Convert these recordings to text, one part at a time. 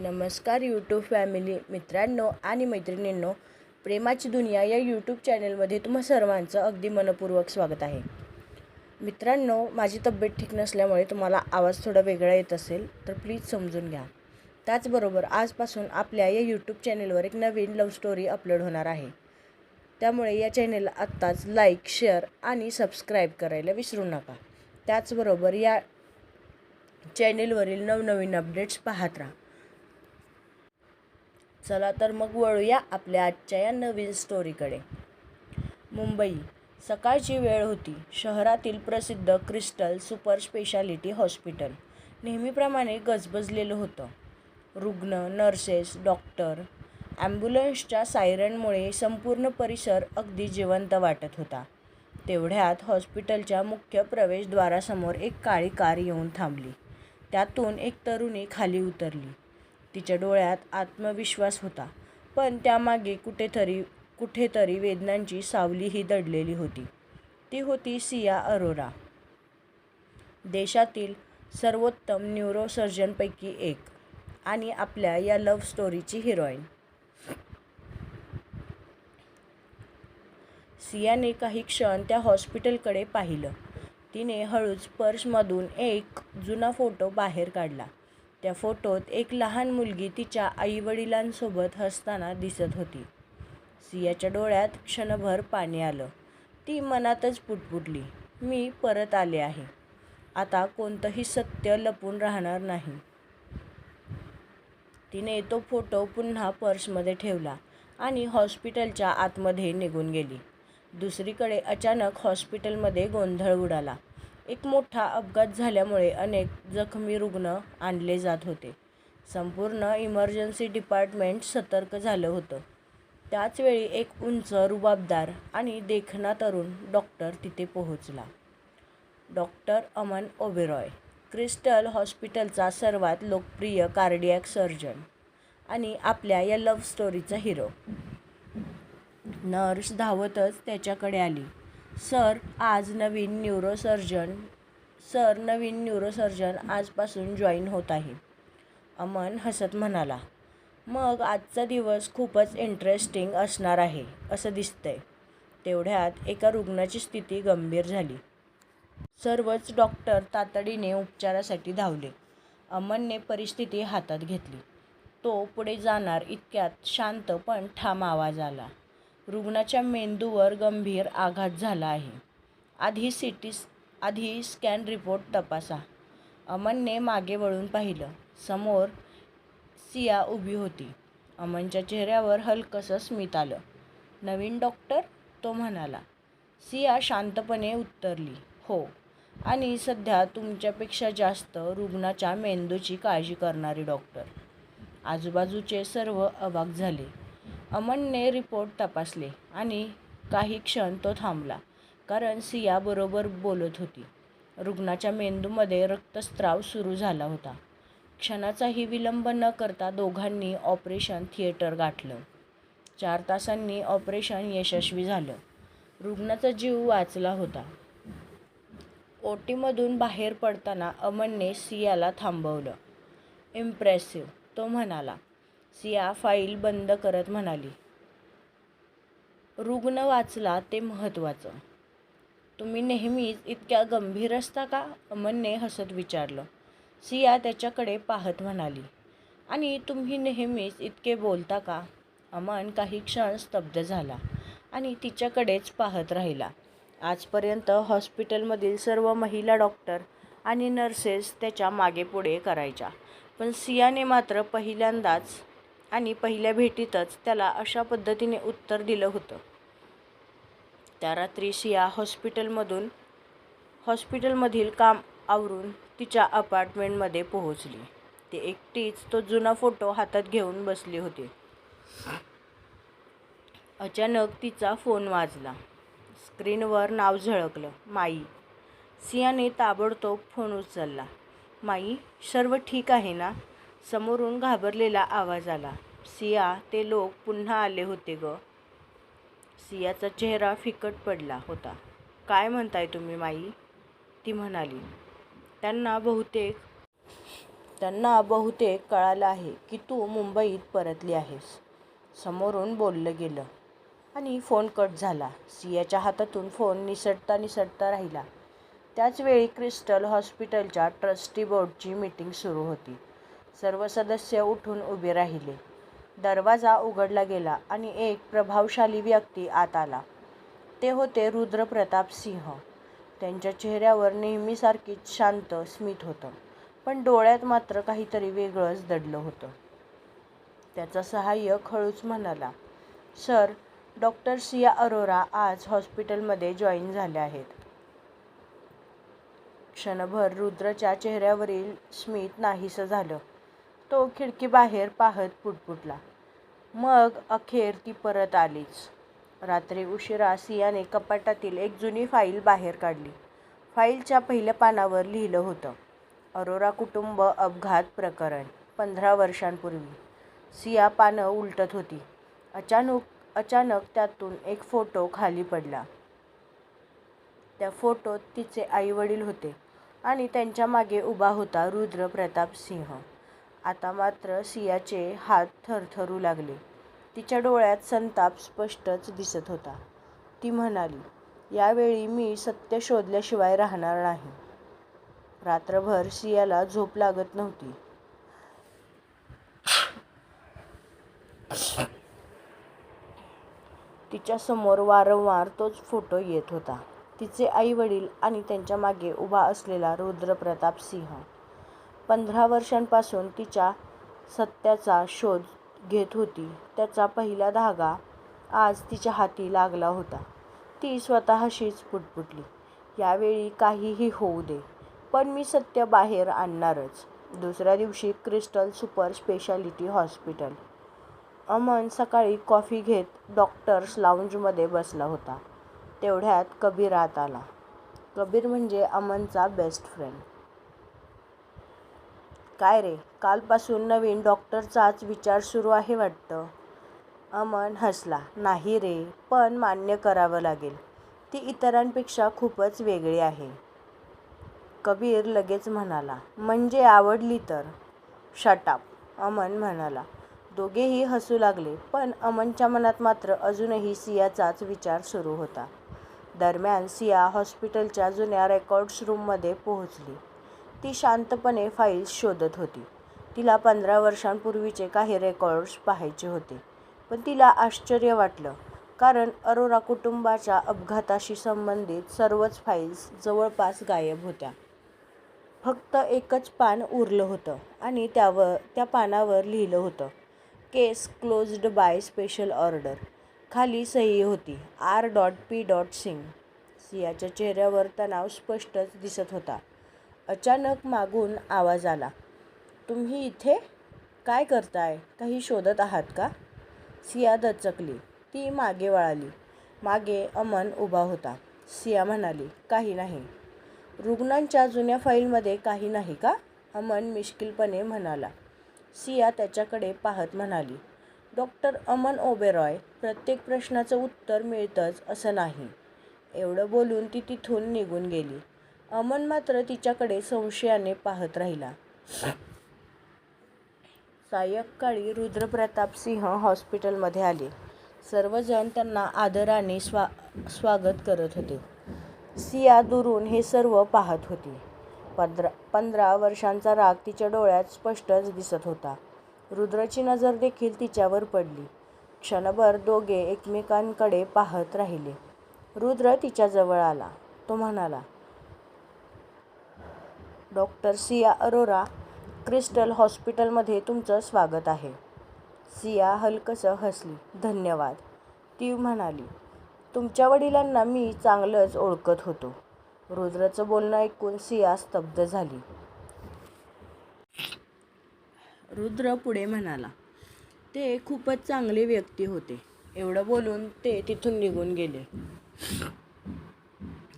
नमस्कार YouTube family मित्रांनो आणि मैत्रिणींनो, प्रेमाची दुनिया या यूट्यूब चॅनलमध्ये तुम्हा सर्वांचं अगदी मनपूर्वक स्वागत आहे. मित्रांनो, माझी तब्येत ठीक नसल्यामुळे तुम्हाला आवाज थोडा वेगळा येत असेल तर प्लीज समजून घ्या. त्याचबरोबर आजपासून आपल्या या यूट्यूब चॅनलवर एक नवीन लव्ह स्टोरी अपलोड होणार आहे. त्यामुळे या चॅनलला आत्ताच लाईक, शेअर आणि सबस्क्राईब करायला विसरू नका. त्याचबरोबर या चॅनलवरील नवनवीन अपडेट्स पाहत राहा. चला तर मग वळूया आपल्या आजच्या या नवीन स्टोरीकडे. मुंबई. सकाळची वेळ होती. शहरातील प्रसिद्ध क्रिस्टल सुपर स्पेशालिटी हॉस्पिटल नेहमीप्रमाणे गजबजलेलं होतं. रुग्ण, नर्सेस, डॉक्टर, ॲम्ब्युलन्सच्या सायरनमुळे संपूर्ण परिसर अगदी जिवंत वाटत होता. तेवढ्यात हॉस्पिटलच्या मुख्य प्रवेशद्वारासमोर एक काळी कार येऊन थांबली. त्यातून एक तरुणी खाली उतरली. तिच्या डोळ्यात आत्मविश्वास होता, पण त्यामागे कुठेतरी वेदनांची सावलीही दडलेली होती. ती होती सिया अरोरा, देशातील सर्वोत्तम न्यूरोसर्जनपैकी एक आणि आपल्या या लव्ह स्टोरीची हिरोईन. सियाने काही क्षण त्या हॉस्पिटलकडे पाहिलं. तिने हळूच पर्समधून एक जुना फोटो बाहेर काढला. त्या फोटोत एक लहान मुलगी तिच्या आईवडिलांसोबत हसताना दिसत होती. सियाच्या डोळ्यात क्षणभर पाणी आलं. ती मनातच पुटपुटली, मी परत आले आहे. आता कोणतंही सत्य लपून राहणार नाही. तिने तो फोटो पुन्हा पर्समध्ये ठेवला आणि हॉस्पिटलच्या आतमध्ये निघून गेली. दुसरीकडे अचानक हॉस्पिटलमध्ये गोंधळ उडाला. एक मोठा अपघात झाल्यामुळे अनेक जखमी रुग्ण आणले जात होते. संपूर्ण इमर्जन्सी डिपार्टमेंट सतर्क झालं होतं. त्याचवेळी एक उंच, रुबाबदार आणि देखणा तरुण डॉक्टर तिथे पोहोचला. डॉक्टर अमन ओबेरॉय, क्रिस्टल हॉस्पिटलचा सर्वात लोकप्रिय कार्डिॲक सर्जन आणि आपल्या या लव्ह स्टोरीचा हिरो. नर्स धावतच त्याच्याकडे आली. सर, नवीन न्यूरोसर्जन आजपासून जॉईन होत आहे. अमन हसत म्हणाला, मग आजचा दिवस खूपच इंटरेस्टिंग असणार आहे असं दिसतंय. तेवढ्यात एका रुग्णाची स्थिती गंभीर झाली. सर्वच डॉक्टर तातडीने उपचारासाठी धावले. अमनने परिस्थिती हातात घेतली. तो पुढे जाणार इतक्यात शांत पण ठाम आवाज आला, रुग्णाच्या मेंदूवर गंभीर आघात झाला आहे. आधी स्कॅन रिपोर्ट तपासा. अमनने मागे वळून पाहिलं. समोर सिया उभी होती. अमनच्या चेहऱ्यावर हलकंसं स्मित आलं. नवीन डॉक्टर, तो म्हणाला. सिया शांतपणे उत्तरली, हो, आणि सध्या तुमच्यापेक्षा जास्त रुग्णाच्या मेंदूची काळजी करणारी डॉक्टर. आजूबाजूचे सर्व अवाक झाले. अमनने रिपोर्ट तपासले आणि काही क्षण तो थांबला, कारण सिया बरोबर बोलत होती. रुग्णाच्या मेंदूमध्ये रक्तस्राव सुरू झाला होता. क्षणाचाही विलंब न करता दोघांनी ऑपरेशन थिएटर गाठलं. 4 तासांनी ऑपरेशन यशस्वी झालं. रुग्णाचा जीव वाचला होता. ओटीमधून बाहेर पडताना अमनने सियाला थांबवलं. इम्प्रेसिव्ह, तो म्हणाला. सिया फाईल बंद करत म्हणाली, रुग्ण वाचला ते महत्त्वाचं. तुम्ही नेहमीच इतक्या गंभीर असता का? अमनने हसत विचारलं. सिया त्याच्याकडे पाहत म्हणाली, आणि तुम्ही नेहमीच इतके बोलता का? अमन काही क्षण स्तब्ध झाला आणि तिच्याकडेच पाहत राहिला. आजपर्यंत हॉस्पिटलमधील सर्व महिला डॉक्टर आणि नर्सेस त्याच्या मागेपुढे करायच्या, पण सियाने मात्र पहिल्यांदाच आणि पहिल्या भेटीतच त्याला अशा पद्धतीने उत्तर दिलं होतं. त्या रात्री सिया हॉस्पिटलमधील काम आवरून तिच्या अपार्टमेंटमध्ये पोहोचली. ती एकटीच तो जुना फोटो हातात घेऊन बसली होती. अचानक तिचा फोन वाजला. स्क्रीनवर नाव झळकलं, माई. सियाने ताबडतोब फोन उचलला. माई, सर्व ठीक आहे ना? समोरून घाबरलेला आवाज आला. सिया, ते लोक पुन्हा आले होते गं. सियाचा चेहरा फिकट पडला होता. काय म्हणताय तुम्ही माई? ती म्हणाली. त्यांना बहुतेक कळालं आहे की तू मुंबईत परतली आहेस, समोरून बोललं गेलं आणि फोन कट झाला. सियाच्या हातातून फोन निसटता राहिला. त्याच वेळी क्रिस्टल हॉस्पिटलच्या ट्रस्टी बोर्डची मीटिंग सुरू होती. सर्व सदस्य उठून उभे राहिले. दरवाजा उघडला गेला आणि एक प्रभावशाली व्यक्ती आत आला. ते होते रुद्रप्रताप सिंह. त्यांच्या चेहऱ्यावर नेहमीसारखीच शांत स्मित होतं, पण डोळ्यात मात्र काहीतरी वेगळंच दडलं होतं. त्याचा सहाय्यक हळूच म्हणाला, सर, डॉक्टर सिया अरोरा आज हॉस्पिटलमध्ये जॉईन झाल्या आहेत. क्षणभर रुद्रच्या चेहऱ्यावरील स्मित नाहीसं झालं. तो खिडकीबाहेर पाहत पुटपुटला, मग अखेर ती परत आलीच. रात्री उशिरा सियाने कपाटातील एक जुनी फाईल बाहेर काढली. फाईलच्या पहिल्या पानावर लिहिलं होतं, अरोरा कुटुंब अपघात प्रकरण, 15 वर्षांपूर्वी. सिया पानं उलटत होती. अचानक त्यातून एक फोटो खाली पडला. त्या फोटोत तिचे आई-वडील होते आणि त्यांच्या मागे उभा होता रुद्रप्रताप सिंह. आता मात्र सियाचे हात थरथरू लागले. तिच्या डोळ्यात संताप स्पष्टच दिसत होता. ती म्हणाली, यावेळी मी सत्य शोधल्याशिवाय राहणार नाही. रात्रभर सियाला झोप लागत नव्हती. तिच्यासमोर वारंवार तोच फोटो येत होता. तिचे आई-वडील आणि त्यांच्या मागे उभा असलेला रुद्रप्रताप सिंह. 15 वर्षांपासून तिच्या सत्याचा शोध घेत होती. त्याचा पहिला धागा आज तिच्या हाती लागला होता. ती स्वतःशीच पुटपुटली, यावेळी काहीही होऊ दे, पण मी सत्य बाहेर आणणारच. दुसऱ्या दिवशी crystal super speciality hospital. Aman सकाळी कॉफी घेत डॉक्टर्स लाऊंजमध्ये बसला होता. तेवढ्यात कबीर आत आला. कबीर म्हणजे अमनचा बेस्ट फ्रेंड. काय रे, कालपासून नवीन डॉक्टरचाच विचार सुरू आहे वाटतं. अमन हसला. नाही रे, पण मान्य करावं लागेल, ती इतरांपेक्षा खूपच वेगळी आहे. कबीर लगेच म्हणाला, म्हणजे आवडली तर? शट अप, अमन म्हणाला. दोघेही हसू लागले, पण अमनच्या मनात मात्र अजूनही सियाचाच विचार सुरू होता. दरम्यान सिया हॉस्पिटलच्या जुन्या रेकॉर्ड्स रूममध्ये पोहोचली. ती शांतपणे फाईल्स शोधत होती. तिला 15 वर्षांपूर्वीचे काही रेकॉर्ड्स पाहायचे होते. पण तिला आश्चर्य वाटलं, कारण अरोरा कुटुंबाच्या अपघाताशी संबंधित सर्वच फाईल्स जवळपास गायब होत्या. फक्त एकच पान उरलं होतं आणि त्या पानावर लिहिलं होतं, केस क्लोज्ड बाय स्पेशल ऑर्डर. खाली सही होती, R.P. सिंग. सियाच्या चेहऱ्यावर तणाव स्पष्टच दिसत होता. अचानक मागून आवाज आला, तुम्ही इथे काय करताय? काही शोधत आहात का? सिया दचकली. ती मागे वळाली. मागे अमन उभा होता. सिया म्हणाली, काही नाही. रुग्णांच्या जुन्या फाईलमध्ये काही नाही का? अमन मिश्किलपणे म्हणाला. सिया त्याच्याकडे पाहत म्हणाली, डॉक्टर अमन ओबेरॉय, प्रत्येक प्रश्नाचं उत्तर मिळतंच असं नाही. एवढं बोलून ती तिथून निघून गेली. अमन मात्र तिच्याकडे संशयाने पाहत राहिला. सायंकाळी रुद्रप्रताप सिंह हॉस्पिटलमध्ये आले. सर्वजण त्यांना आदराने स्वागत करत होते. सिया दुरून हे सर्व पाहत होती. 15 वर्षांचा राग तिच्या डोळ्यात स्पष्टच दिसत होता. रुद्रची नजर देखील तिच्यावर पडली. क्षणभर दोघे एकमेकांकडे पाहत राहिले. रुद्र तिच्याजवळ आला. तो म्हणाला, डॉक्टर सिया अरोरा, क्रिस्टल हॉस्पिटलमध्ये तुमचं स्वागत आहे. सिया हलकसं हसली. धन्यवाद. ती म्हणाली, तुमच्या वडिलांना मी चांगलंच ओळखत होतो. रुद्रचं बोलणं ऐकून सिया स्तब्ध झाली. रुद्र पुढे म्हणाला, ते खूपच चांगले व्यक्ती होते. एवढं बोलून ते तिथून निघून गेले.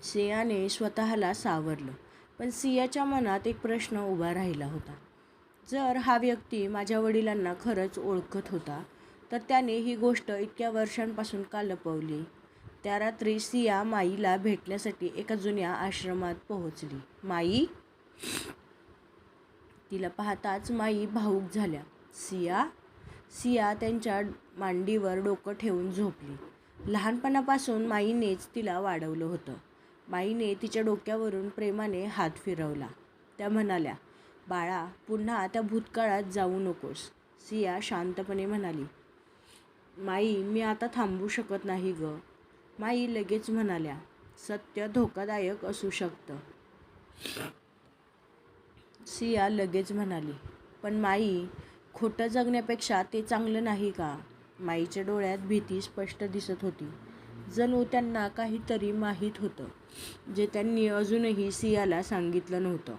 सियाने स्वतःला सावरलं, पण सियाच्या मनात एक प्रश्न उभा राहिला होता. जर हा व्यक्ती माझ्या वडिलांना खरंच ओळखत होता, तर त्याने ही गोष्ट इतक्या वर्षांपासून का लपवली? त्या रात्री सिया माईला भेटण्यासाठी एका जुन्या आश्रमात पोहोचली. माई? तिला पाहताच माई भावूक झाल्या. सिया? सिया त्यांच्या मांडीवर डोकं ठेवून झोपली. लहानपणापासून माईनेच तिला वाढवलं होतं. माईने तिच्या डोक्यावरून प्रेमाने हात फिरवला. त्या म्हणाल्या, बाळा, पुन्हा त्या भूतकाळात जाऊ नकोस. सिया शांतपणे म्हणाली, माई, मी आता थांबू शकत नाही गं. माई लगेच म्हणाल्या, सत्य धोकादायक असू शकतं. सिया लगेच म्हणाली, पण माई, खोटं जगण्यापेक्षा ते चांगलं नाही का? माईच्या डोळ्यात भीती स्पष्ट दिसत होती. जणू त्यांना काहीतरी माहीत होतं, जे त्यांनी अजूनही सियाला सांगितलं नव्हतं.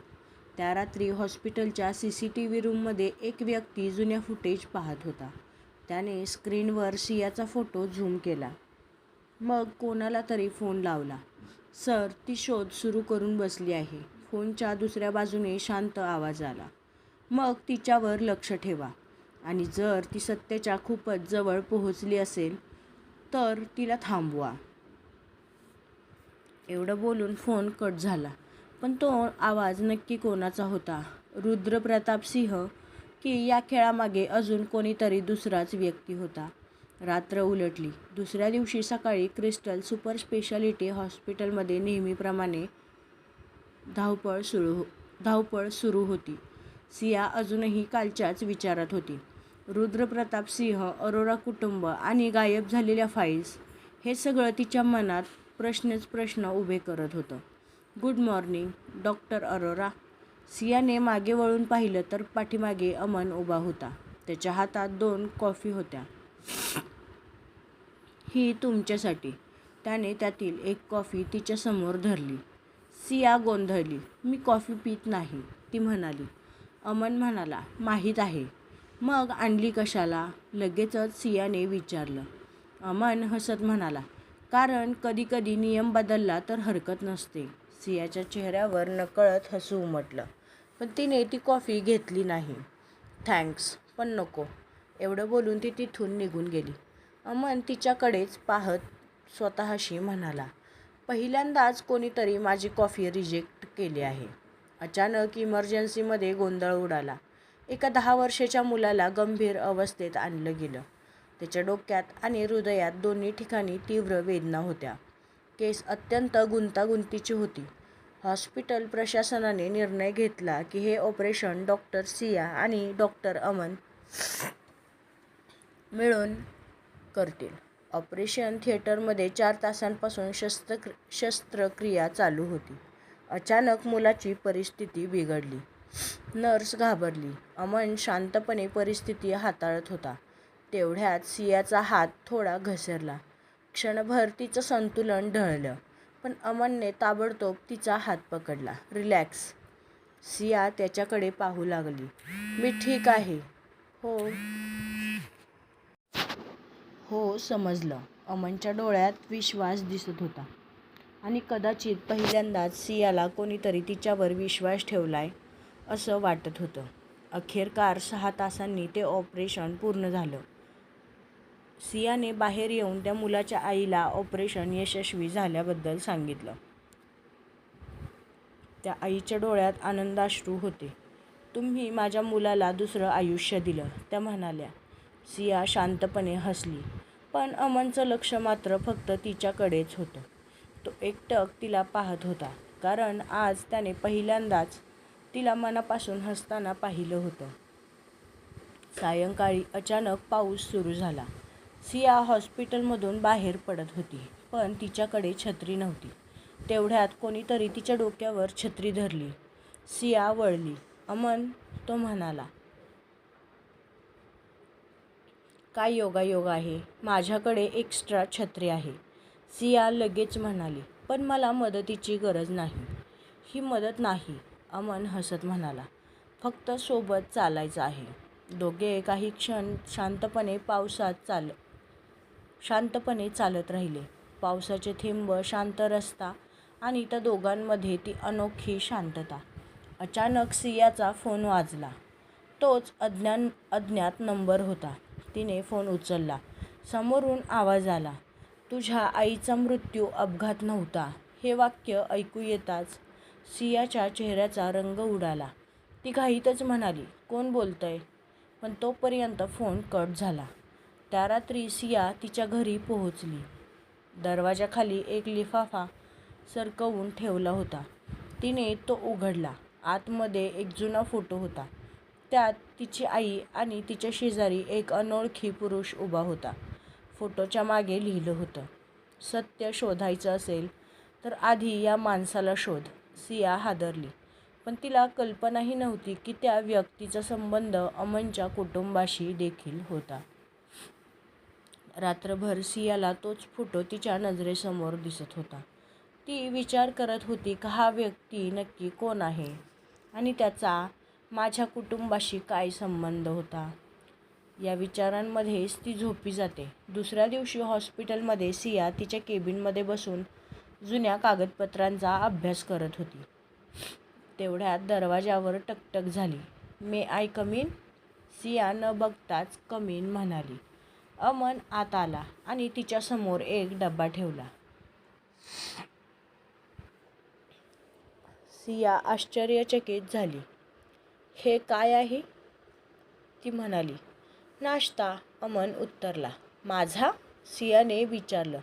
त्या रात्री हॉस्पिटलच्या CCTV रूममध्ये एक व्यक्ती जुन्या फुटेज पाहत होता. त्याने स्क्रीनवर सियाचा फोटो झूम केला. मग कोणाला तरी फोन लावला. सर, ती शोध सुरू करून बसली आहे. फोनच्या दुसऱ्या बाजूने शांत आवाज आला. मग तिच्यावर लक्ष ठेवा आणि जर ती सत्याच्या खूपच जवळ पोहोचली असेल तर तिला थांबवा. एवढं बोलून फोन कट झाला. पण तो आवाज नक्की कोणाचा होता? रुद्रप्रताप सिंह की या खेळामागे अजून कोणीतरी दुसराच व्यक्ती होता? रात्र उलटली. दुसऱ्या दिवशी सकाळी क्रिस्टल सुपर स्पेशालिटी हॉस्पिटलमध्ये नेहमीप्रमाणे धावपळ सुरू होती. सिया अजूनही कालच्याच विचारात होती. रुद्रप्रताप सिंह, अरोरा कुटुंब आणि गायब झालेल्या फाईल्स, हे सगळं तिच्या मनात प्रश्नच प्रश्न उभे करत होतं. Good morning, doctor Arora. सियाने मागे वळून पाहिलं तर पाठीमागे अमन उभा होता. त्याच्या हातात 2 कॉफी होत्या. ही तुमच्यासाठी. त्याने त्यातील एक कॉफी तिच्यासमोर धरली. सिया गोंधळली. मी कॉफी पित नाही, ती म्हणाली. अमन म्हणाला, माहीत आहे. मग आणली कशाला? लगेचच सियाने विचारलं. अमन हसत म्हणाला, कारण कधीकधी नियम बदलला तर हरकत नसते. सियाच्या चेहऱ्यावर नकळत हसू उमटलं. पण तिने ती कॉफी घेतली नाही. थँक्स, पण नको. एवढं बोलून ती तिथून निघून गेली. अमन तिच्याकडेच पाहत स्वतःशी म्हणाला, पहिल्यांदाच कोणीतरी माझी कॉफी रिजेक्ट केली आहे. अचानक इमर्जन्सीमध्ये गोंधळ उडाला. एका 10 वर्षाच्या मुलाला गंभीर अवस्थेत आणलं गेलं. त्याच्या डोक्यात आणि हृदयात दोन्ही ठिकाणी तीव्र वेदना होत्या. केस अत्यंत गुंतागुंतीची होती. हॉस्पिटल प्रशासनाने निर्णय घेतला की हे ऑपरेशन डॉक्टर सिया आणि डॉक्टर अमन मिळून करतील. ऑपरेशन थिएटरमध्ये 4 तासांपासून शस्त्रक्रिया चालू होती. अचानक मुलाची परिस्थिती बिघडली. नर्स घाबरली. अमन शांतपणे परिस्थिती हाताळत होता. तेवढ्यात सियाचा हात थोडा घसरला. क्षणभर तिचं संतुलन ढळलं. पण अमनने ताबडतोब तिचा हात पकडला. रिलॅक्स. सिया त्याच्याकडे पाहू लागली. मी ठीक आहे. हो, समजलं. अमनच्या डोळ्यात विश्वास दिसत होता. आणि कदाचित पहिल्यांदाच सियाला कोणीतरी तिच्यावर विश्वास ठेवलाय असं वाटत होतं. अखेरकार 6 तासांनी ते ऑपरेशन पूर्ण झालं. सियाने बाहेर येऊन त्या मुलाच्या आईला ऑपरेशन यशस्वी झाल्याबद्दल सांगितलं. त्या आईच्या डोळ्यात आनंदाश्रू होते. तुम्ही माझ्या मुलाला दुसरं आयुष्य दिलं, त्या म्हणाल्या. सिया शांतपणे हसली. पण अमनचं लक्ष मात्र फक्त तिच्याकडेच होतं. तो एकटक तिला पाहत होता, कारण आज त्याने पहिल्यांदाच तिला मनापासून हसताना पाहिलं होतं. सायंकाळी अचानक पाऊस सुरू झाला. सिया हॉस्पिटलमधून बाहेर पडत होती, पण तिच्याकडे छत्री नव्हती. तेवढ्यात कोणीतरी तिच्या डोक्यावर छत्री धरली. सिया वळली. अमन, तो म्हणाला. काय योगायोग आहे, माझ्याकडे एक्स्ट्रा छत्री आहे. सिया लगेच म्हणाली, पण मला मदतीची गरज नाही. ही मदत नाही, अमन हसत म्हणाला. फक्त सोबत चालायचं आहे. दोघे काही क्षण शांतपणे चालत राहिले. पावसाचे थेंब, शांत रस्ता आणि त्या दोघांमध्ये ती अनोखी शांतता. अचानक सियाचा फोन वाजला. तोच अज्ञात नंबर होता. तिने फोन उचलला. समोरून आवाज आला, तुझ्या आईचा मृत्यू अपघात नव्हता. हे वाक्य ऐकू येताच सियाच्या चेहऱ्याचा रंग उडाला. ती घाईतच म्हणाली, कोण बोलतंय? पण तोपर्यंत फोन कट झाला. त्या रात्री सिया तिच्या घरी पोहोचली. दरवाजाखाली एक लिफाफा सरकवून ठेवला होता. तिने तो उघडला. आतमध्ये एक जुना फोटो होता. त्यात तिची आई आणि तिच्या शेजारी एक अनोळखी पुरुष उभा होता. फोटोच्या मागे लिहिलं होतं, सत्य शोधायचं असेल तर आधी या माणसाला शोध. सिया हादरली, पण तिला कल्पनाही नव्हती की त्या व्यक्तीचा संबंध अमनच्या कुटुंबाशी देखील होता. रात्रभर सियाला तोच फोटो तिच्या नजरेसमोर दिसत होता. ती विचार करत होती की हा व्यक्ती नक्की कोण आहे आणि त्याचा माझ्या कुटुंबाशी काय संबंध होता. या विचारांमध्येच ती झोपी जाते. दुसऱ्या दिवशी हॉस्पिटलमध्ये सिया तिच्या केबिनमध्ये बसून जुन्या कागदपत्रांचा अभ्यास करत होती. तेवढ्यात दरवाजावर टकटक झाली. मे आय कम इन? सिया न बघताच कम इन म्हणाली. अमन आत आला आणि तिच्यासमोर एक डबा ठेवला. सिया आश्चर्यचकित झाली. हे काय आहे? ती म्हणाली. नाश्ता, अमन उत्तरला. माझा? सियाने विचारलं.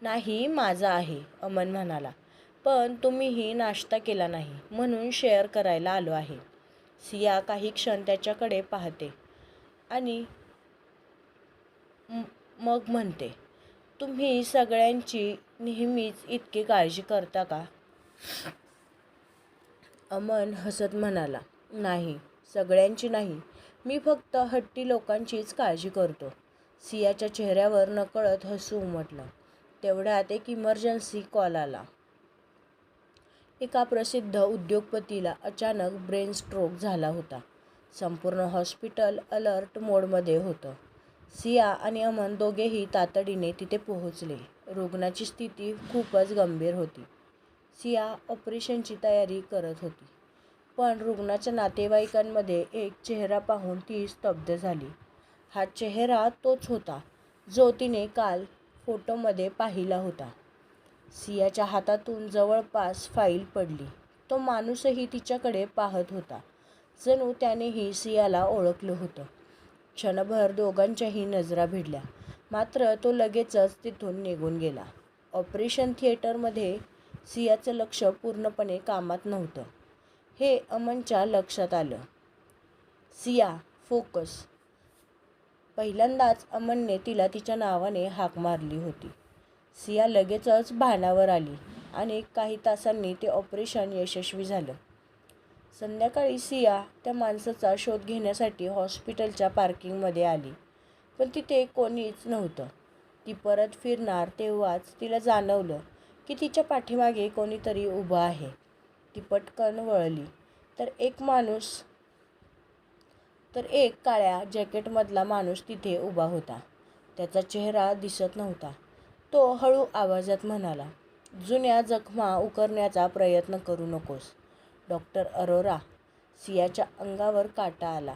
नाही, माझा आहे, अमन म्हणाला. पण तुम्हीही नाश्ता केला नाही म्हणून शेअर करायला आलो आहे. सिया काही क्षण त्याच्याकडे पाहते आणि मग म्हणते, तुम्ही सगळ्यांची नेहमीच इतकी काळजी करता का? अमन हसत म्हणाला, नाही, सगळ्यांची नाही. मी फक्त हट्टी लोकांचीच काळजी करतो. सियाच्या चेहऱ्यावर नकळत हसू उमटलं. तेवढ्यात एक इमर्जन्सी कॉल आला. एका प्रसिद्ध उद्योगपतीला अचानक ब्रेन स्ट्रोक झाला होता. संपूर्ण हॉस्पिटल अलर्ट मोडमध्ये होतं. सिया आणि अमन दोघेही तातडीने तिथे पोहोचले. रुग्णाची स्थिती खूपच गंभीर होती. सिया ऑपरेशनची तयारी करत होती. पण रुग्णाच्या नातेवाईकांमध्ये एक चेहरा पाहून ती स्तब्ध झाली. हा चेहरा तोच होता जो तिने काल फोटोमध्ये पाहिला होता. सियाच्या हातातून जवळपास फाईल पडली. तो माणूसही तिच्याकडे पाहत होता. जणू त्यानेही सियाला ओळखलं होतं. क्षणभर दोघांच्याही नजरा भिडल्या. मात्र तो लगेचच तिथून निघून गेला. ऑपरेशन थिएटरमध्ये सियाचं लक्ष पूर्णपणे कामात नव्हतं. हे अमनच्या लक्षात आलं. सिया, फोकस. पहिल्यांदाच अमनने तिला तिच्या नावाने हाक मारली होती. सिया लगेचच भानावर आली आणि काही तासांनी ते ऑपरेशन यशस्वी झालं. संध्याकाळी सिया त्या माणसाचा शोध घेण्यासाठी हॉस्पिटलच्या पार्किंगमध्ये आली. पण तिथे कोणीच नव्हतं. ती परत फिरणार तेव्हाच तिला जाणवलं की तिच्या पाठीमागे कोणीतरी उभं आहे. ती पटकन वळली तर एक काळ्या जॅकेटमधला माणूस तिथे उभा होता. त्याचा चेहरा दिसत नव्हता. तो हळू आवाजात म्हणाला, जुन्या जखमा उकरण्याचा प्रयत्न करू नकोस, डॉक्टर अरोरा. सियाच्या अंगावर काटा आला.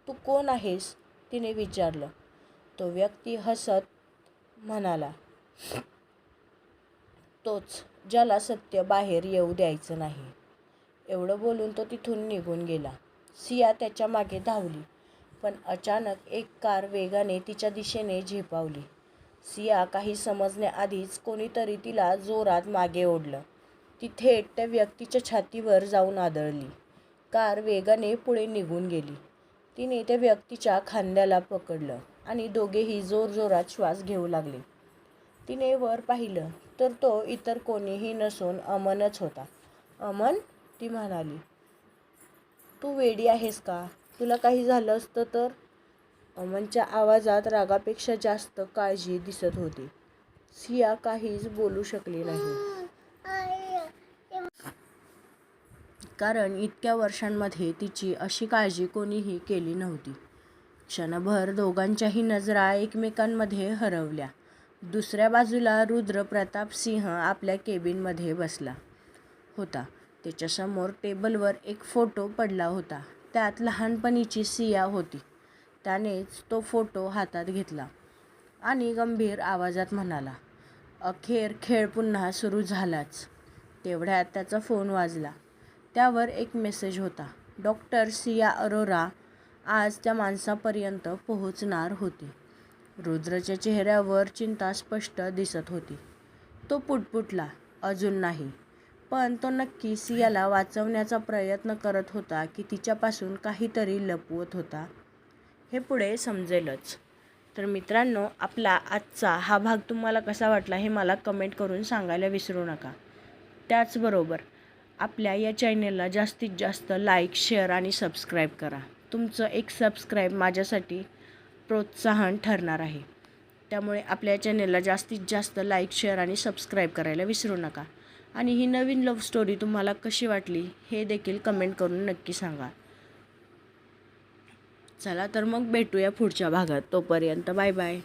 तू कोण आहेस? तिने विचारलं. तो व्यक्ती हसत म्हणाला, तोच ज्याला सत्य बाहेर येऊ द्यायचं नाही. एवढं बोलून तो तिथून निघून गेला. सिया त्याच्या मागे धावली, पण अचानक एक कार वेगाने तिच्या दिशेने झेपावली. सिया काही समजण्याआधीच कोणीतरी तिला जोरात मागे ओढलं. ती थेट त्या व्यक्तीच्या छातीवर जाऊन आदळली. कार वेगाने पुढे निघून गेली. तिने त्या व्यक्तीच्या खांद्याला पकडलं आणि दोघेही जोरजोरात श्वास घेऊ लागले. तिने वर पाहिलं तर तो इतर कोणीही नसून अमनच होता. अमन, ती म्हणाली, तू वेडी आहेस का? तुला काही झालं असतं तर? अमनच्या आवाजात रागापेक्षा जास्त काळजी दिसत होती. सिया काहीच बोलू शकली नाही. कारण इतक्या वर्षांमध्ये तिची अशी काळजी कोणीही केली नव्हती. क्षणभर दोघांच्याही नजरा एकमेकांमध्ये हरवल्या. दुसऱ्या बाजूला रुद्र प्रताप सिंह आपल्या केबिनमध्ये बसला होता. त्याच्यासमोर टेबलवर एक फोटो पडला होता. त्यात लहानपणीची सिया होती. त्यानेच तो फोटो हातात घेतला आणि गंभीर आवाजात म्हणाला, अखेर खेळ पुन्हा सुरू झालाच. तेवढ्यात त्याचा फोन वाजला. त्यावर एक मेसेज होता. डॉक्टर सिया अरोरा आज त्या माणसापर्यंत पोहोचणार होती. रुद्रच्या चेहऱ्यावर चिंता स्पष्ट दिसत होती. तो पुटपुटला, "अजून नाही." पण तो नक्की सियाला वाचवण्याचा प्रयत्न करत होता की तिच्यापासून काहीतरी लपवत होता, हे पुढे समजेलच. तर मित्रांनो, आपला आजचा हा भाग तुम्हाला कसा वाटला हे मला कमेंट करून सांगायला विसरू नका. त्याचबरोबर आपल्या या चॅनलला जास्तीत जास्त लाईक, शेअर आणि सबस्क्राईब करा. तुमचं एक सबस्क्राईब माझ्यासाठी प्रोत्साहन ठरणार आहे. त्यामुळे आपल्या चॅनलला जास्तीत जास्त लाईक, शेअर आणि सबस्क्राईब करायला विसरू नका. आणि ही नवीन लव्ह स्टोरी तुम्हाला कशी वाटली हे देखील कमेंट करून नक्की सांगा. चला तर मग भेटूया पुढच्या भागात. तोपर्यंत बाय बाय.